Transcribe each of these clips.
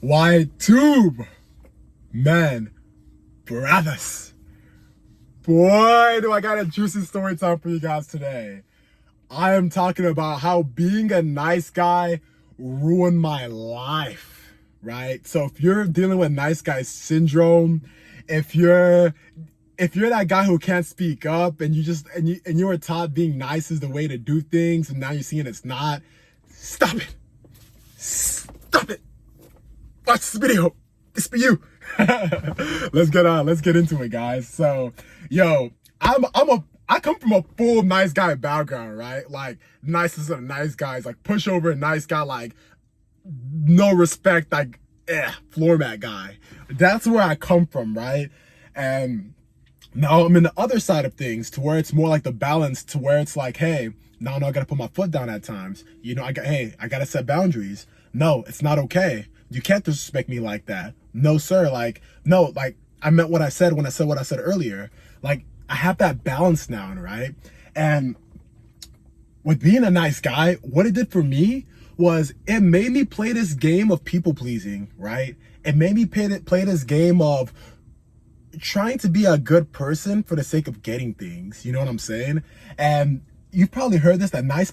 Why tube? Man, brothers. Boy, do I got a juicy story time for you guys today. I am talking about how being a nice guy ruined my life, right? So if you're dealing with nice guy syndrome, if you're that guy who can't speak up and you were taught being nice is the way to do things and now you're seeing it's not, stop it. Stop it. Watch this video. It's for you. Let's get into it, guys. So, yo, I come from a full nice guy background, right? Like, nicest of nice guys, like pushover nice guy, like no respect, like floor mat guy. That's where I come from, right? And now I'm in the other side of things to where it's more like the balance, to where it's like, hey, now I gotta put my foot down at times. You know, I gotta set boundaries. No, it's not okay. You can't disrespect me like that. No, sir. Like, no, like I meant what I said when I said what I said earlier. Like, I have that balance now, right? And with being a nice guy, what it did for me was it made me play this game of people pleasing, right? It made me play this game of trying to be a good person for the sake of getting things. You know what I'm saying? And you've probably heard this, that nice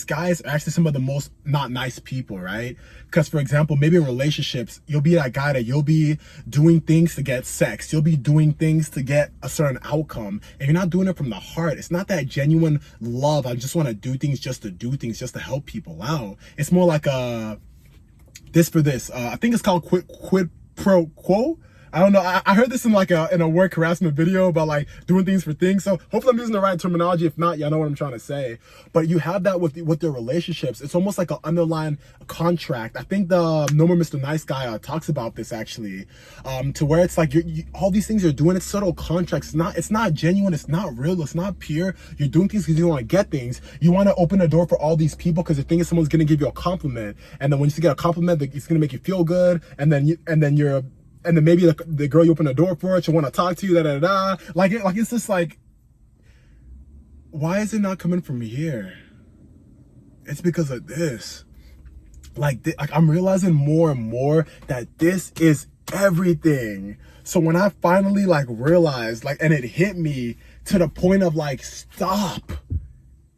guys are actually some of the most not nice people, right? Because, for example, maybe in relationships, you'll be that guy that you'll be doing things to get sex. You'll be doing things to get a certain outcome. And you're not doing it from the heart. It's not that genuine love. I just want to do things just to do things, just to help people out. It's more like this for this. I think it's called quid pro quo. I don't know. I heard this in a work harassment video about like doing things for things. So hopefully I'm using the right terminology. If not, y'all know what I'm trying to say. But you have that with their relationships. It's almost like an underlying contract. I think the No More Mr. Nice Guy talks about this actually, to where it's like all these things you're doing, it's subtle contracts. It's not genuine. It's not real. It's not pure. You're doing things because you want to get things. You want to open the door for all these people because the thing is someone's gonna give you a compliment, and then when you get a compliment, it's gonna make you feel good, and then maybe the girl you open the door for, she'll want to talk to you, Like it's just like, why is it not coming from here? It's because of this. Like I'm realizing more and more that this is everything. So when I finally realized, and it hit me to the point of stop,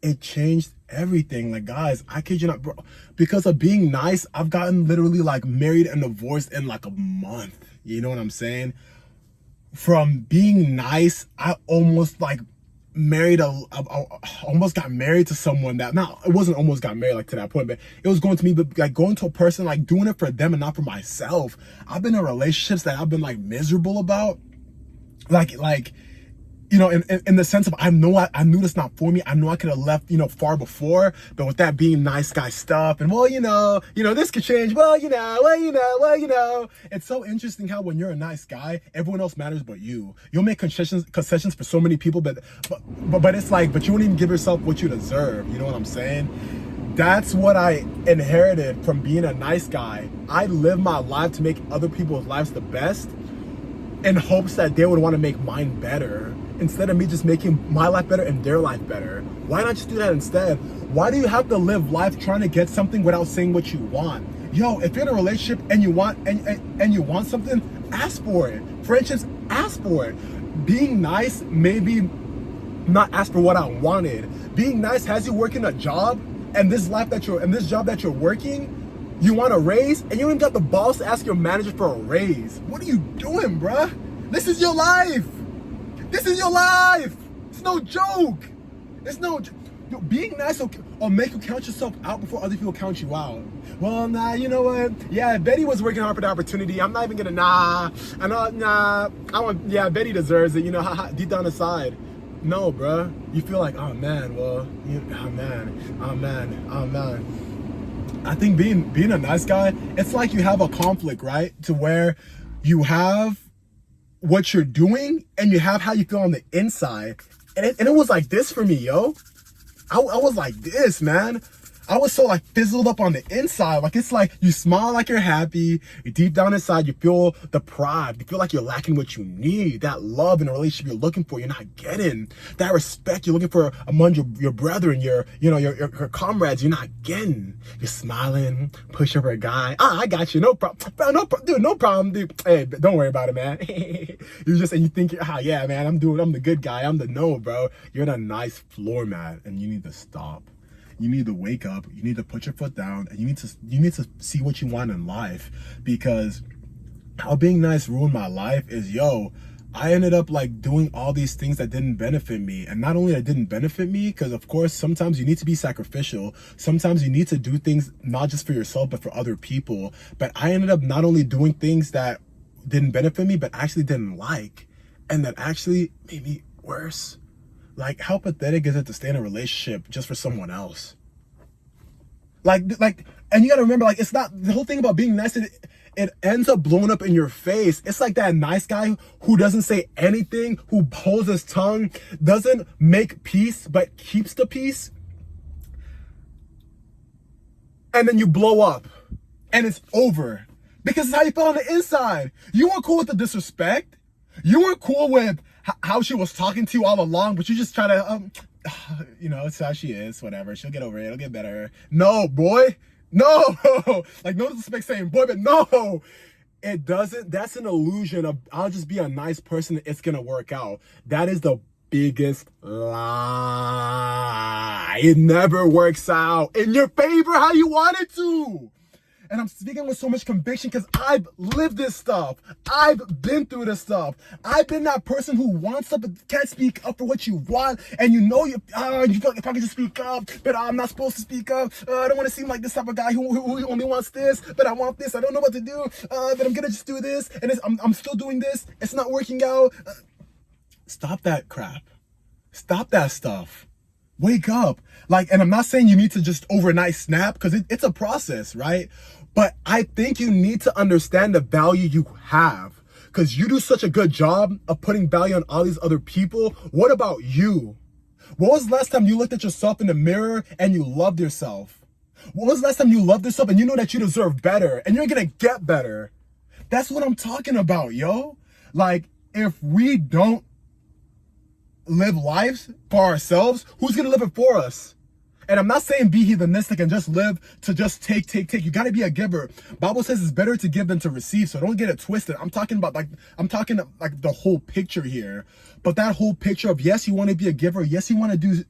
it changed everything. Like, guys, I kid you not, bro, because of being nice, I've gotten literally married and divorced in a month. You know what I'm saying? From being nice, I almost almost got married to someone that, now it wasn't almost got married to that point, but it was going to me, but going to a person, doing it for them and not for myself. I've been in relationships that I've been miserable about, you know, in the sense of I knew this not for me. I know I could have left, far before, but with that being nice guy stuff and you know, this could change. It's so interesting how when you're a nice guy, everyone else matters but you. You'll make concessions for so many people, but it's but you won't even give yourself what you deserve. You know what I'm saying? That's what I inherited from being a nice guy. I live my life to make other people's lives the best in hopes that they would want to make mine better, instead of me just making my life better and their life better. Why not just do that instead? Why do you have to live life trying to get something without saying what you want? Yo, if you're in a relationship and you want and you want something, ask for it. Friendships, ask for it. Being nice, maybe not ask for what I wanted. Being nice has you working a job, and this job that you're working, you want a raise, and you don't even got the balls to ask your manager for a raise. What are you doing, bruh? This is your life. This is your life. It's no joke. It's no joke. Being nice will make you count yourself out before other people count you out. Well, nah, you know what? Yeah, Betty was working hard for the opportunity. I'm not even gonna, Betty deserves it, deep down inside. No, bruh. You feel like, oh man, I think being a nice guy, it's like you have a conflict, right? To where you have what you're doing and you have how you feel on the inside. And it was like this for me, yo. I was like this, man. I was so like fizzled up on the inside. Like it's like you smile like you're happy. Deep down inside, you feel deprived. You feel like you're lacking what you need. That love in a relationship you're looking for, you're not getting. That respect you're looking for among your brethren, your comrades, you're not getting. You're smiling, push over a guy. I got you, no problem, dude, no problem, dude. Hey, don't worry about it, man. And you think, yeah, man, I'm the good guy. I'm the no, bro. You're in a nice floor mat, and you need to stop. You need to wake up. You need to put your foot down, and you need to see what you want in life. Because how being nice ruined my life is, I ended up like doing all these things that didn't benefit me. And not only that didn't benefit me, because of course, sometimes you need to be sacrificial. Sometimes you need to do things not just for yourself, but for other people. But I ended up not only doing things that didn't benefit me, but actually didn't like, and that actually made me worse. Like, how pathetic is it to stay in a relationship just for someone else? Like, and you gotta remember, like, it's not, the whole thing about being nice, it ends up blowing up in your face. It's like that nice guy who doesn't say anything, who holds his tongue, doesn't make peace, but keeps the peace. And then you blow up, and it's over. Because it's how you felt on the inside. You weren't cool with the disrespect. You weren't cool with how she was talking to you all along, but you just try to, it's how she is, whatever. She'll get over it. It'll get better. No, boy. No. Like, no disrespect saying boy, but no. It doesn't. That's an illusion of, I'll just be a nice person, it's going to work out. That is the biggest lie. It never works out in your favor how you want it to. And I'm speaking with so much conviction because I've lived this stuff. I've been through this stuff. I've been that person who wants up but can't speak up for what you want. And you feel like if I can just speak up, but I'm not supposed to speak up. I don't want to seem like this type of guy who only wants this, but I want this. I don't know what to do, but I'm going to just do this. And I'm still doing this. It's not working out. Stop that crap. Stop that stuff. Wake up. Like, and I'm not saying you need to just overnight snap, because it's a process, right? But I think you need to understand the value you have, because you do such a good job of putting value on all these other people. What about you? When was the last time you looked at yourself in the mirror and you loved yourself? When was the last time you loved yourself and you know that you deserve better and you're gonna get better? That's what I'm talking about, yo. Like, if we don't live lives for ourselves, who's gonna live it for us? And I'm not saying be heathenistic and just live to just take. You gotta be a giver. Bible says it's better to give than to receive, so don't get it twisted. I'm talking like the whole picture here. But that whole picture of, yes, you want to be a giver, yes, you want to do,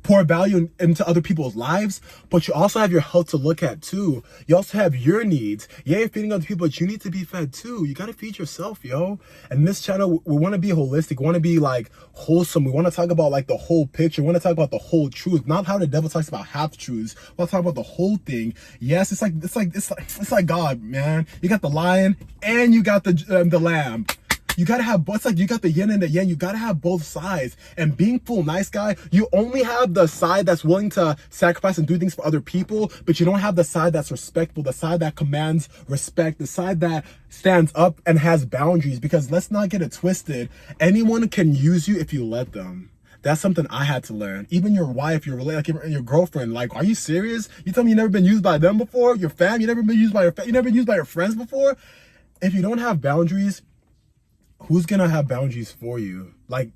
pour value into other people's lives, but you also have your health to look at too. You also have your needs. Yeah, you're feeding other people, but you need to be fed too. You got to feed yourself, yo. And this channel, we want to be holistic. We want to be like wholesome. We want to talk about like the whole picture. We want to talk about the whole truth, not how the devil talks about half truths. We want to talk about the whole thing. Yes, it's like God, man. You got the lion and you got the lamb. You gotta have both. It's like you got the yin and the yang. You gotta have both sides. And being full nice guy, you only have the side that's willing to sacrifice and do things for other people, but you don't have the side that's respectful, the side that commands respect, the side that stands up and has boundaries. Because let's not get it twisted. Anyone can use you if you let them. That's something I had to learn. Even your wife, your girlfriend. Like, are you serious? You tell me you never been used by them before? Your fam, you never been used by you never been used by your friends before? If you don't have boundaries, who's gonna have boundaries for you? Like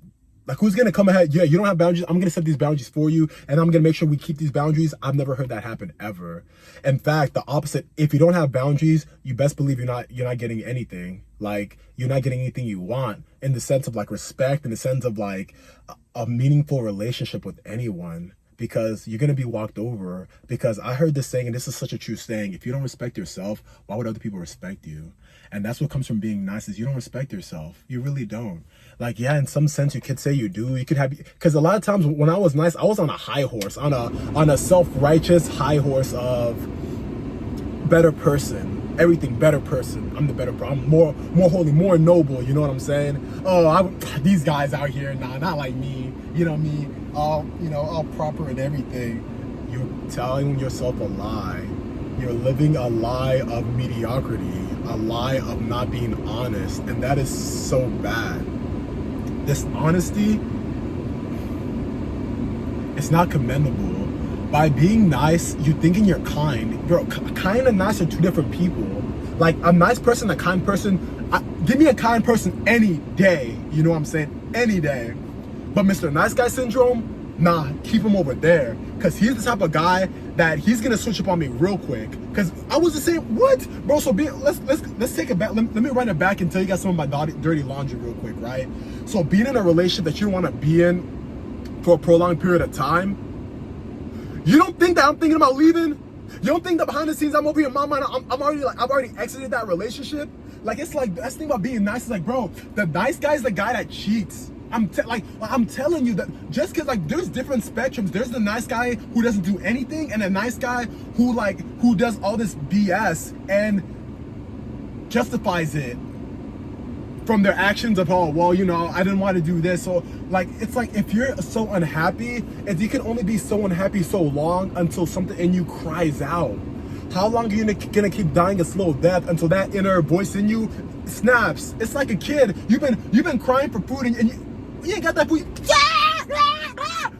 who's gonna come ahead? Yeah, you don't have boundaries. I'm gonna set these boundaries for you, and I'm gonna make sure we keep these boundaries. I've never heard that happen ever. In fact, the opposite. If you don't have boundaries, you best believe you're not getting anything. Like, you're not getting anything you want, in the sense of like respect, in the sense of like a meaningful relationship with anyone. Because you're going to be walked over. Because I heard this saying, and this is such a true saying, if you don't respect yourself, why would other people respect you? And that's what comes from being nice, is you don't respect yourself. You really don't. Like, yeah, in some sense you could say you do. You could have, because a lot of times when I was nice, I was on a high horse, on a self-righteous high horse of better person. Everything, better person. I'm the better person. I'm more holy, more noble. You know what I'm saying? Oh, these guys out here, nah, not like me. You know me, all proper and everything. You're telling yourself a lie. You're living a lie of mediocrity, a lie of not being honest, and that is so bad. This honesty, it's not commendable. by being nice, you thinking you're kind. Bro, kind and nice are two different people. Like a nice person, a kind person, give me a kind person any day. You know what I'm saying? Any day. But Mr. Nice Guy Syndrome, nah, keep him over there. Cause he's the type of guy that he's gonna switch up on me real quick. Cause I was the same, what? Bro, so let's take it back. Let me run it back and tell you guys some of my dirty laundry real quick, right? So being in a relationship that you don't wanna be in for a prolonged period of time, you don't think that I'm thinking about leaving? You don't think that behind the scenes I'm over here in my mind, I've already exited that relationship? Like, it's like, that's the thing about being nice. Is like, bro, the nice guy is the guy that cheats. I'm telling you that just because, like, there's different spectrums. There's the nice guy who doesn't do anything, and a nice guy who does all this BS and justifies it from their actions of, oh, well, you know, I didn't want to do this. So, like, it's like, if you're so unhappy, if you can only be so unhappy so long until something in you cries out. How long are you gonna keep dying a slow death until that inner voice in you snaps? It's like a kid. You've been crying for food, and you ain't got that food.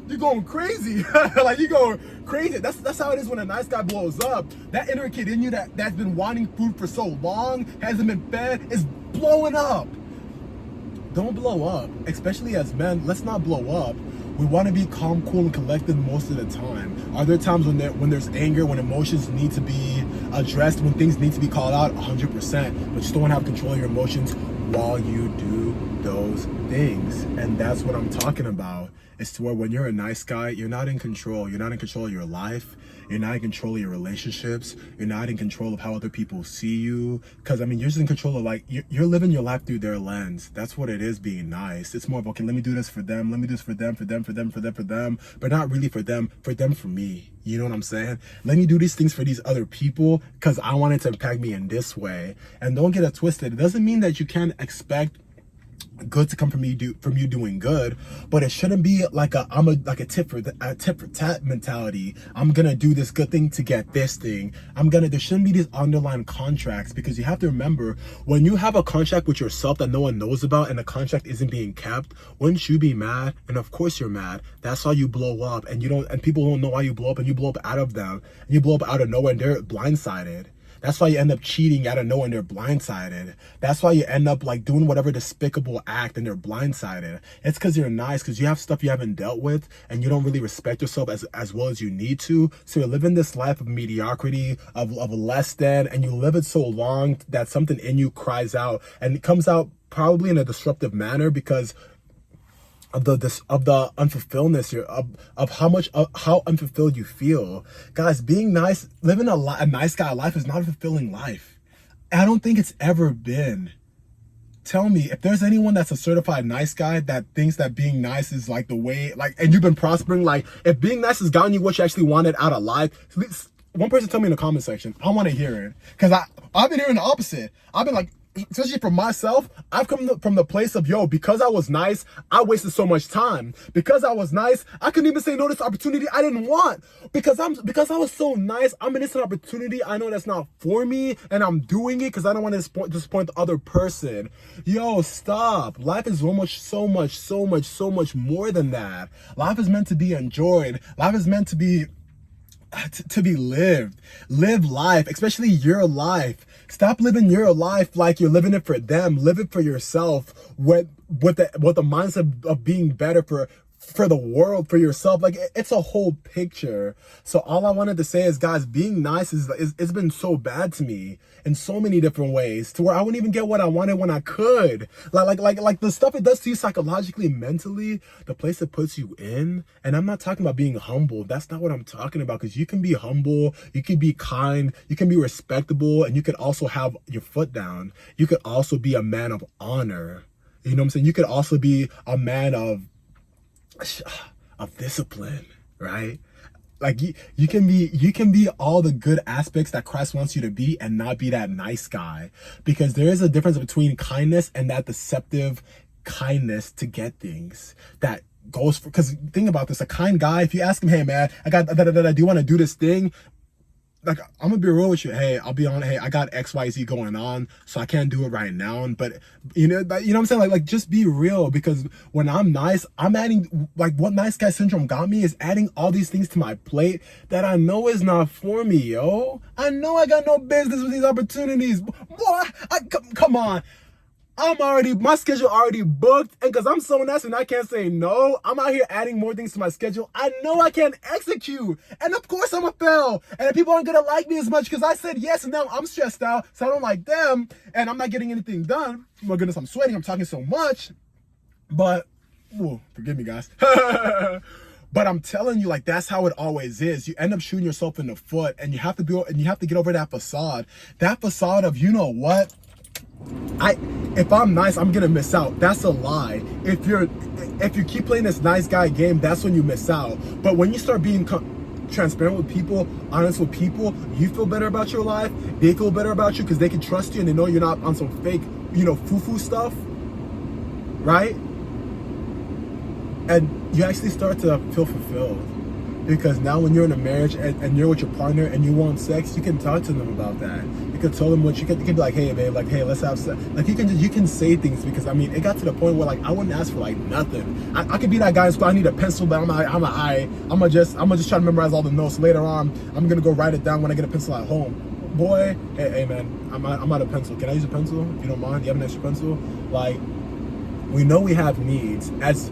You're going crazy. Like, you going crazy. That's how it is when a nice guy blows up. That inner kid in you that's been wanting food for so long, hasn't been fed, is blowing up. Don't blow up, especially as men. Let's not blow up. We want to be calm, cool, and collected most of the time. Are there times when there's anger, when emotions need to be addressed, when things need to be called out? 100%. But you still want to have control of your emotions while you do those things. And that's what I'm talking about. It's to where when you're a nice guy, you're not in control. You're not in control of your life. You're not in control of your relationships. You're not in control of how other people see you. Because, I mean, you're just in control of, like, you're living your life through their lens. That's what it is, being nice. It's more of, okay, let me do this for them. Let me do this for them, for them, for them, for them, for them. But not really for them for me. You know what I'm saying? Let me do these things for these other people because I want it to impact me in this way. And don't get it twisted. It doesn't mean that you can't expect good to come from you doing good, but it shouldn't be like a tit for tat mentality. I'm gonna do this good thing to get this thing. There shouldn't be these underlying contracts, because you have to remember, when you have a contract with yourself that no one knows about and the contract isn't being kept, wouldn't you be mad? And of course you're mad. That's how you blow up, and people don't know why you blow up, and you blow up out of them, and you blow up out of nowhere, and they're blindsided. That's why you end up cheating out of nowhere and they're blindsided. That's why you end up, like, doing whatever despicable act and they're blindsided. It's because you're nice, because you have stuff you haven't dealt with and you don't really respect yourself as well as you need to. So you're living this life of mediocrity, of less than, and you live it so long that something in you cries out, and it comes out probably in a disruptive manner because of the unfulfilledness of how unfulfilled you feel. Guys, being nice, living a nice guy life is not a fulfilling life. I don't think it's ever been. Tell me if there's anyone that's a certified nice guy that thinks that being nice is like the way, like, and you've been prospering, like, if being nice has gotten you what you actually wanted out of life, one person tell me in the comment section. I want to hear it, because I've been hearing the opposite. I've been like, especially for myself, I've come from the place of, yo, because I was nice, I wasted so much time. Because I was nice, I couldn't even say no to this opportunity I didn't want. Because I was so nice, I'm in this opportunity I know that's not for me, and I'm doing it because I don't want to disappoint the other person. Yo, stop. Life is so much more than that. Life is meant to be enjoyed. Life is meant to be lived. Live life, especially your life. Stop living your life like you're living it for them. Live it for yourself with the mindset of being better for the world, for yourself. Like, it's a whole picture. So all I wanted to say is, guys, being nice it's been so bad to me in so many different ways, to where I wouldn't even get what I wanted when I could. Like the stuff it does to you psychologically, mentally, the place it puts you in. And I'm not talking about being humble. That's not what I'm talking about, because you can be humble, you can be kind, you can be respectable, and you can also have your foot down. You could also be a man of honor. You know what I'm saying? You could also be a man of discipline, right? Like, you can be all the good aspects that Christ wants you to be and not be that nice guy, because there is a difference between kindness and that deceptive kindness to get things that goes for, because think about this, a kind guy, if you ask him, hey man, I got do you want to do this thing? like, I'm gonna be real with you. Hey, I'll be on. Hey, I got XYZ going on, so I can't do it right now. But you know what I'm saying? Like just be real, because when I'm nice, I'm adding, like, what nice guy syndrome got me is adding all these things to my plate that I know is not for me, yo. I know I got no business with these opportunities. Boy, come on. My schedule already booked, and because I'm so nice and I can't say no, I'm out here adding more things to my schedule. I know I can't execute, and of course I'm a fail, and people aren't gonna like me as much because I said yes, and now I'm stressed out, so I don't like them, and I'm not getting anything done. Oh my goodness, I'm sweating, I'm talking so much, but, whoa, forgive me, guys. But I'm telling you, like, that's how it always is. You end up shooting yourself in the foot, and you have to get over that facade. That facade of, you know what? If I'm nice, I'm gonna miss out. That's a lie. If you keep playing this nice guy game, that's when you miss out. But when you start being transparent with people, honest with people, you feel better about your life. They feel better about you because they can trust you and they know you're not on some fake, foo-foo stuff, right? And you actually start to feel fulfilled. Because now when you're in a marriage and you're with your partner and you want sex, you can talk to them about that. You can tell them you can be like, hey babe, like, hey, let's have sex. Like, you can say things, because I mean, it got to the point where, like, I wouldn't ask for like nothing. I could be that guy in school, I need a pencil, but I'm gonna just try to memorize all the notes. Later on, I'm gonna go write it down when I get a pencil at home. Boy, hey man, I'm out of pencil. Can I use a pencil? If you don't mind, do you have an extra pencil? Like, we know we have needs as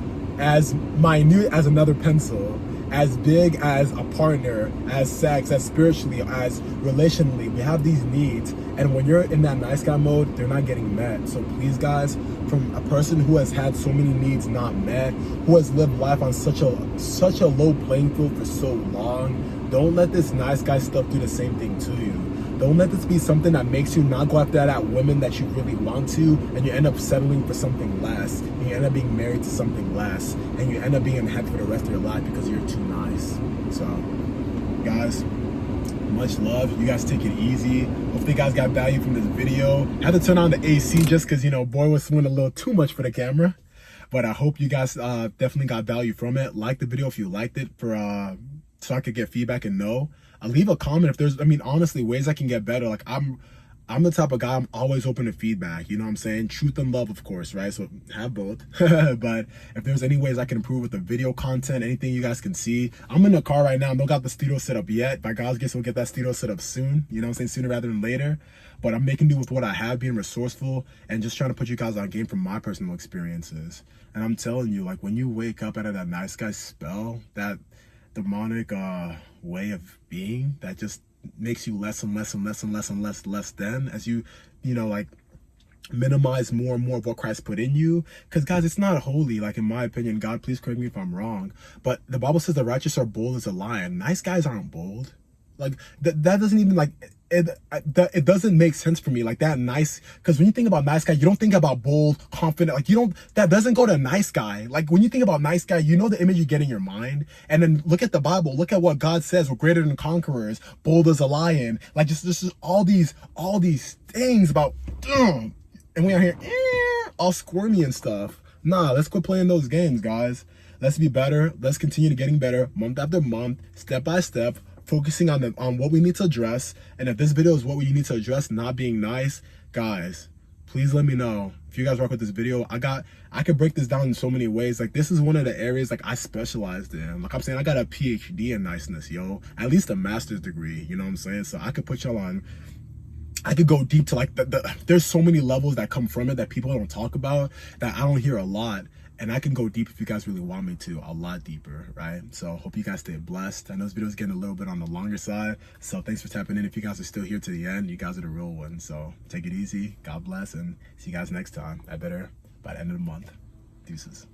minute as another pencil, as big as a partner, as sex, as spiritually, as relationally. We have these needs, and when you're in that nice guy mode, they're not getting met. So please, guys, from a person who has had so many needs not met, who has lived life on such a low playing field for so long, don't let this nice guy stuff do the same thing to you. Don't let this be something that makes you not go after that women that you really want to, and you end up settling for something less, and you end up being married to something less, and you end up being in heaven for the rest of your life because you're too nice. So, guys, much love. You guys take it easy. Hopefully you guys got value from this video. I had to turn on the AC just because, boy was swinging a little too much for the camera. But I hope you guys definitely got value from it. Like the video if you liked it, so I could get feedback and know. Leave a comment if there's, honestly, ways I can get better. Like, I'm the type of guy, I'm always open to feedback, you know what I'm saying? Truth and love, of course, right? So have both. But if there's any ways I can improve with the video content, anything you guys can see. I'm in the car right now, don't got the studio set up yet. By God's grace, we'll get that studio set up soon, you know what I'm saying? Sooner rather than later. But I'm making do with what I have, being resourceful, and just trying to put you guys on game from my personal experiences. And I'm telling you, like, when you wake up out of that nice guy spell, that demonic way of being that just makes you less and less and less and less and less than, as you like, minimize more and more of what Christ put in you. Because, guys, it's not holy, like, in my opinion. God, please correct me if I'm wrong, but the Bible says the righteous are bold as a lion. Nice guys aren't bold. Like, that doesn't even, like, it doesn't make sense for me, like, that nice, because when you think about nice guy, you don't think about bold, confident, like, that doesn't go to nice guy. Like, when you think about nice guy, you know the image you get in your mind. And then look at the Bible, look at what God says: we're greater than conquerors, bold as a lion. Like, just all these things about, and we are here all squirmy and stuff. Nah, let's quit playing those games, guys. Let's be better. Let's continue to getting better month after month, step by step, focusing on what we need to address. And if this video is what we need to address, not being nice, guys, please let me know. If you guys rock with this video, I could break this down in so many ways. Like, this is one of the areas, like, I specialized in. Like I'm saying, I got a PhD in niceness, yo. At least a master's degree, you know what I'm saying? So I could put y'all on, I could go deep to, like, there's so many levels that come from it that people don't talk about, that I don't hear a lot. And I can go deep if you guys really want me to, a lot deeper, right? So hope you guys stay blessed. I know this video is getting a little bit on the longer side, so thanks for tapping in. If you guys are still here to the end, you guys are the real ones. So take it easy, God bless, and see you guys next time. I better by the end of the month. Deuces.